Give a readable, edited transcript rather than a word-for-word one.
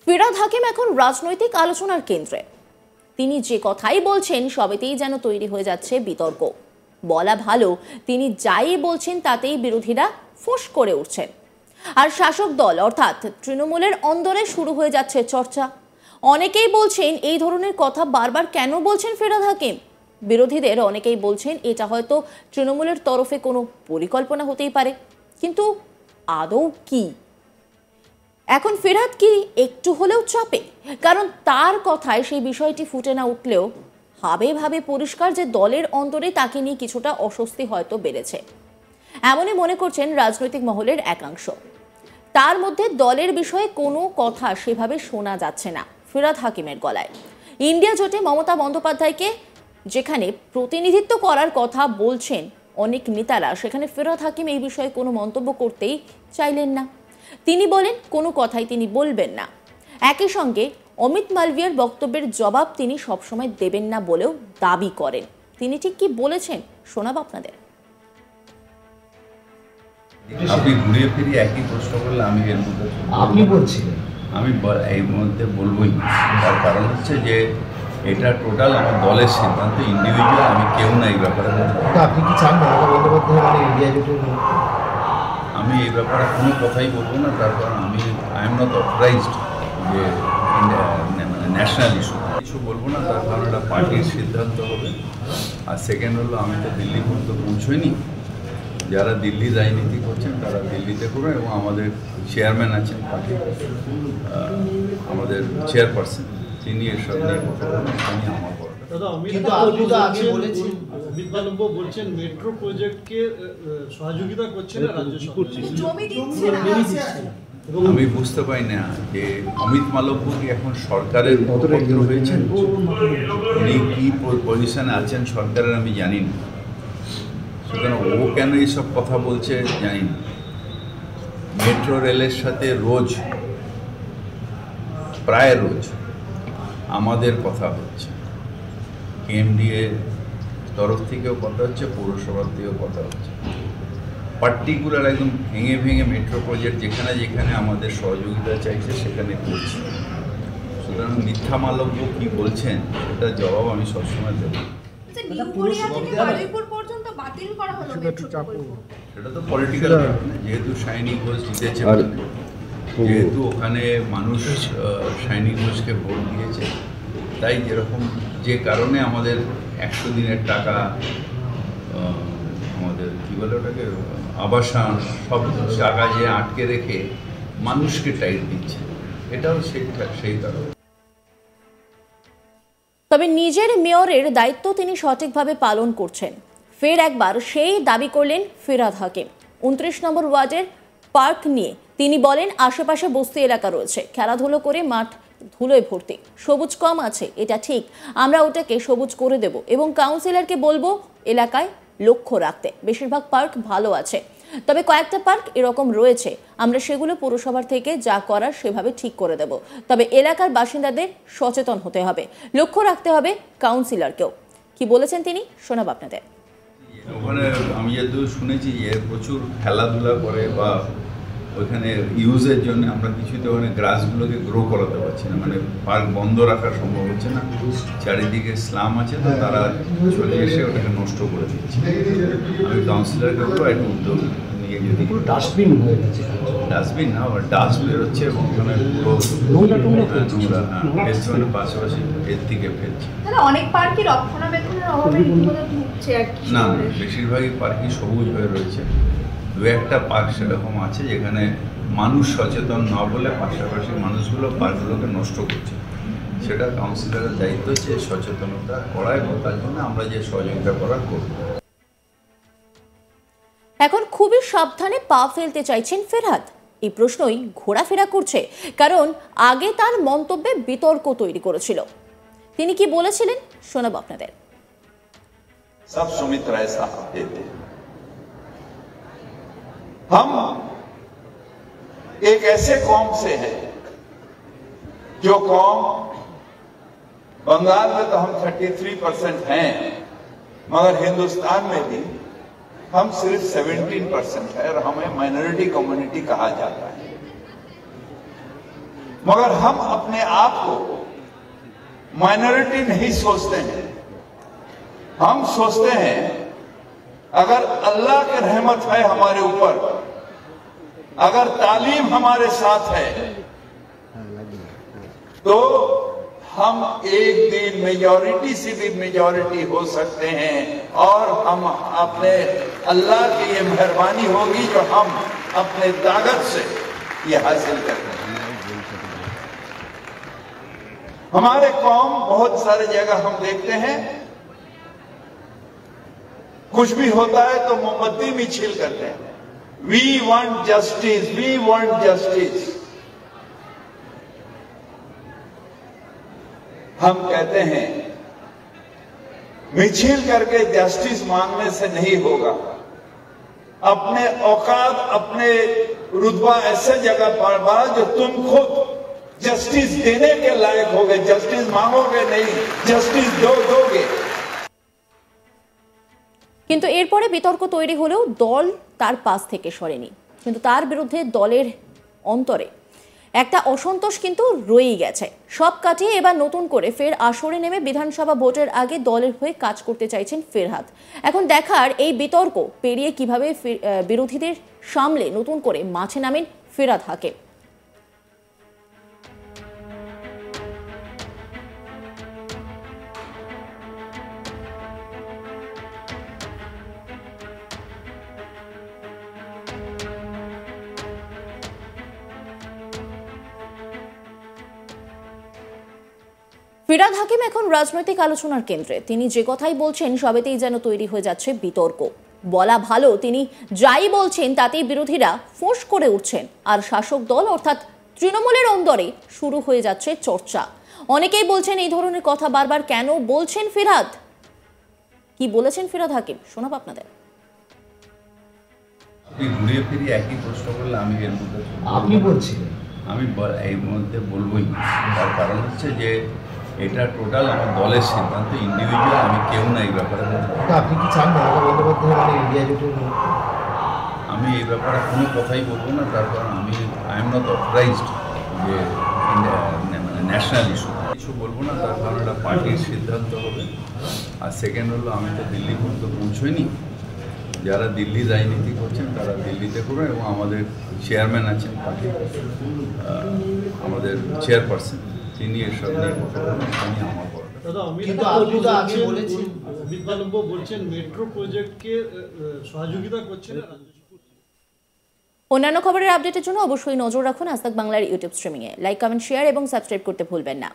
ফিরহাদ হাকিম এখন রাজনৈতিক আলোচনার কেন্দ্রে। তিনি যে কথাই বলছেন সবেতেই যেন তৈরি হয়ে যাচ্ছে বিতর্ক। বলা ভালো, তিনি যাই বলছেন তাতেই বিরোধীরা ফোঁস করে উঠছেন। আর শাসক দল অর্থাৎ তৃণমূলের অন্দরে শুরু হয়ে যাচ্ছে চর্চা। অনেকেই বলছেন এই ধরনের কথা বারবার কেন বলছেন ফিরহাদ হাকিম। বিরোধীদের অনেকেই বলছেন এটা হয়তো তৃণমূলের তরফে কোনো পরিকল্পনা হতেই পারে, কিন্তু আদৌ কি? এখন ফিরহাদ কি একটু হলেও চাপে? কারণ তার কথায় সেই বিষয়টি ফুটে না উঠলেও ভাবে ভাবে পরিষ্কার যে দলের অন্তরে তাকে নিয়ে কিছুটা অস্বস্তি হয়তো বেড়েছে। এমনই মনে করছেন রাজনৈতিক মহলের একাংশ। তার মধ্যে দলের বিষয়ে কোনো কথা সেভাবে শোনা যাচ্ছে না ফিরহাদ হাকিমের গলায়। ইন্ডিয়া জোটে মমতা বন্দ্যোপাধ্যায়কে যেখানে প্রতিনিধিত্ব করার কথা বলছেন অনেক নেতারা, সেখানে ফিরহাদ হাকিম এই বিষয়ে কোনো মন্তব্য করতেই চাইলেন না। তিনি বলেন কোনো কথাই তিনি বলবেন না। একই সঙ্গে অমিত মালভিয়ার বক্তব্যের জবাব তিনি সবসময় দেবেন না বলেও দাবি করেন। তিনি ঠিক কি বলেছেন শোনাব আপনাদের। আপনি ঘুরিয়ে ফিরিয়ে একই প্রশ্ন করলে আমি এর মধ্যে আপনি বলছিলেন আমি এই মধ্যে বলবোই। তার কারণ হচ্ছে যে এটা টোটাল আমার দলের সিদ্ধান্ত, ইন্ডিভিজুয়াল আমি কেউ না এই ব্যাপারে। আপনি কি চান মমতা বন্দ্যোপাধ্যায় মানে ইন্ডিয়া জোটের? আমি এই ব্যাপারে কোনো কথাই বলবো না, তার কারণ আই এম নট অথরাইজড যে মানে ন্যাশনাল ইস্যু বলবো না, তার কারণ এটা পার্টির সিদ্ধান্ত হবে। আর সেকেন্ড হলো, আমি তো দিল্লি পর্যন্ত পৌঁছইনি। যারা দিল্লি রাজনীতি করছেন তারা দিল্লিতে করবেন, এবং আমাদের চেয়ারম্যান আছেন পার্টি, আমাদের চেয়ারপারসন, তিনি এসব নিয়ে কথা বলবেন। তিনি আমার বলছেন মেট্রো প্রজেক্টকে সহযোগিতা করছে না রাজ্য সরকার। আমি বুঝতে পারি না যে অমিত মালব্য কি এখন সরকারের মুখপাত্র হয়েছেন, উনি কি পজিশনে আছেন সরকারের আমি জানি না। সুতরাং ও কেন এইসব কথা বলছে জানি না। মেট্রো রেলের সাথে রোজ, প্রায় রোজ আমাদের কথা হচ্ছে, কেএমডিএ তরফ থেকেও কথা হচ্ছে, পৌরসভার থেকেও কথা হচ্ছে। পার্টিকুলার একদম ভেঙে ভেঙে মেট্রো প্রজেক্ট যেখানে যেখানে আমাদের সহযোগিতা চাইছে সেখানে করছি। সুতরাং মিথ্যা মালব্য কি বলছেন সেটার জবাব আমি সবসময় দেব। সেটা তো পলিটিক্যাল, যেহেতু শাইনি ঘোষ জিতেছে, যেহেতু ওখানে মানুষ শাইনি ঘোষকে ভোট দিয়েছে, তাই যেরকম যে কারণে আমাদের 100 দিনের টাকা, আমাদের কী বলে ওটাকে, আবাসন, সব টাকা যে আটকে রেখে মানুষকে টাইট দিচ্ছে, এটাও সেই কারণ। তবে নিজের মেয়রের দায়িত্ব তিনি সঠিকভাবে পালন করছেন, ফের একবার সেই দাবি করলেন ফিরহাদ হাকিম। 29 নম্বর ওয়ার্ডের পার্ক নিয়ে তিনি বলেন, আশেপাশে বস্তি এলাকা রয়েছে, খেলাধুলো করে মাঠ ধুলোয় ভর্তি, সবুজ কম আছে, এটা ঠিক, আমরা ওটাকে সবুজ করে দেব এবং কাউন্সিলরকে বলবো এলাকায় লক্ষ্য রাখতে। বেশিরভাগ পার্ক ভালো আছে, তবে কয়েকটা পার্ক এরকম রয়েছে, আমরা সেগুলো পৌরসভার থেকে যা করার সেভাবে ঠিক করে দেব। তবে এলাকার বাসিন্দাদের সচেতন হতে হবে, লক্ষ্য রাখতে হবে কাউন্সিলরকেও। কি বলেছেন তিনি শোনাব আপনাদের। ওখানে আমি যেহেতু শুনেছি যে প্রচুর খেলাধুলা করে বা ওইখানে ইউজের জন্য আমরা কিছুতে ওখানে গ্রাসগুলোকে গ্রো করাতে পারছি না, মানে পার্ক বন্ধ রাখা সম্ভব হচ্ছে না। চারিদিকে স্লাম আছে, তো তারা চলে এসে ওটাকে নষ্ট করে দিচ্ছে। আমি কাউন্সিলরকে বলবো একটু উদ্যোগ নিয়ে, যদি ডাস্টবিন হয়ে গেছে, ডাস্টবিন না, ডাস্ট বেরোচ্ছে এবং ওখানে পুরো নোংরা ফেলছে, মানে পাশাপাশি এর দিকে ফেলছে। অনেক পার্কই রক্ষণাবেক্ষণের অভাবে ধুচ্ছে আর কি। না, বেশিরভাগই পার্কই সবুজ হয়ে রয়েছে। দু একটা পার্ক সেরকম আছে যেখানে মানুষ সচেতন না বলে পাশাপাশি মানুষগুলো পার্কগুলোকে নষ্ট করছে। সেটা কাউন্সিলরের দায়িত্ব হচ্ছে সচেতনতা করা, এবং তার জন্য আমরা যে সহযোগিতা করা করব। এখন খুবই সাবধানে পা ফেলতে চাইছেন ফিরহাদ, এই প্রশ্নই ঘোরাফেরা করছে, কারণ আগে তার মন্তব্যে বিতর্ক তৈরি করেছিল। তিনি কি বলেছিলেন শোনাব আপনাদের। सब सुमित राय साहब देते हैं। हम एक ऐसे कौम से हैं जो कौम, बंगाल में तो हम 33% हैं, मगर हिंदुस्तान में भी हम सिर्फ 17% है और हमें माइनॉरिटी कम्युनिटी कहा जाता है। मगर हम अपने आप को माइनॉरिटी नहीं सोचते हैं। हम सोचते हैं अगर अल्लाह की रहमत है हमारे ऊपर, अगर तालीम हमारे साथ है, तो हम एक दिन मेजॉरिटी से भी मेजॉरिटी हो सकते हैं और हम अपने अल्लाह की ये मेहरबानी होगी जो हम अपने ताकत से ये हासिल करते हैं। हमारे कौम बहुत सारे जगह हम देखते हैं कुछ भी होता है तो मोमबत्ती मिছিল करते हैं, we want justice, we want justice. हम कहते हैं मिছিল करके जस्टिस मांगने से नहीं होगा। अपने औकात, अपने रुतबा ऐसे जगह पर बढ़ा जो तुम खुद जस्टिस देने के लायक होगे। जस्टिस मांगोगे नहीं, जस्टिस दोगे। কিন্তু এরপরে বিতর্ক তৈরি হলেও দল তার পাশ থেকে সরেনি, কিন্তু তার বিরুদ্ধে দলের অন্তরে একটা অসন্তোষ কিন্তু রয়েই গেছে। সব কাটিয়ে এবার নতুন করে ফের আসরে নেমে বিধানসভা ভোটের আগে দলের হয়ে কাজ করতে চাইছেন ফিরহাদ। এখন দেখার এই বিতর্ক পেরিয়ে কিভাবে বিরোধীদের সামলে নতুন করে মাঠে নামেন ফিরহাদ হাকিম। ফিরহাদ হাকিম এখন রাজনৈতিক আলোচনার কেন্দ্রে। তিনি যে কথাই বলছেন সবেতেই যেন তৈরি হয়ে যাচ্ছে বিতর্ক। বলা ভালো, তিনি যাই বলছেন তাতেই বিরোধীরা ফোঁস করে উঠছেন, আর শাসক দল অর্থাৎ তৃণমূলের অন্দরে শুরু হয়ে যাচ্ছে চর্চা। অনেকেই বলছেন এই ধরনের কথা বারবার কেন বলছেন ফিরহাদ। কি বলেছেন ফিরহাদ হাকিম শোনাব আপনাদের। আপনি ঘুরিয়ে ফিরিয়ে একই প্রশ্ন করলে আমি এর মধ্যে আপনি বলছিলেন, আমি এর মধ্যে বলবোই। তার কারণ হচ্ছে যে এটা টোটাল আমার দলের সিদ্ধান্ত, ইন্ডিভিজুয়াল আমি কেউ না এই ব্যাপারে। আপনি কি চান মমতা বন্দ্যোপাধ্যায় মানে ইন্ডিয়া জোটের? আমি এই ব্যাপারে কোনো কথাই বলবো না, তার কারণ আই এম নট অথরাইজড যে মানে ন্যাশনাল ইস্যু কিছু বলবো না, তার কারণ এটা পার্টির সিদ্ধান্ত হবে। আর সেকেন্ড হলো আমি তো দিল্লি পর্যন্ত পৌঁছইনি, যারা দিল্লি রাজনীতি করছেন তারা দিল্লিতে করবেন, এবং আমাদের চেয়ারম্যান আছেন পার্টির, আমাদের চেয়ারপারসন, তিনি এসব নিয়ে কথা বলবেন, তিনি আমার বড়। দাদা, অমিত বালব্য বলছেন মেট্রো প্রজেক্টকে সহযোগিতা করছেন। অন্যান্য খবরের আপডেটের জন্য অবশ্যই নজর রাখুন আজ তাক বাংলার ইউটিউব স্ট্রিমিংয়ে। লাইক, কমেন্ট, শেয়ার এবং সাবস্ক্রাইব করতে ভুলবেন না।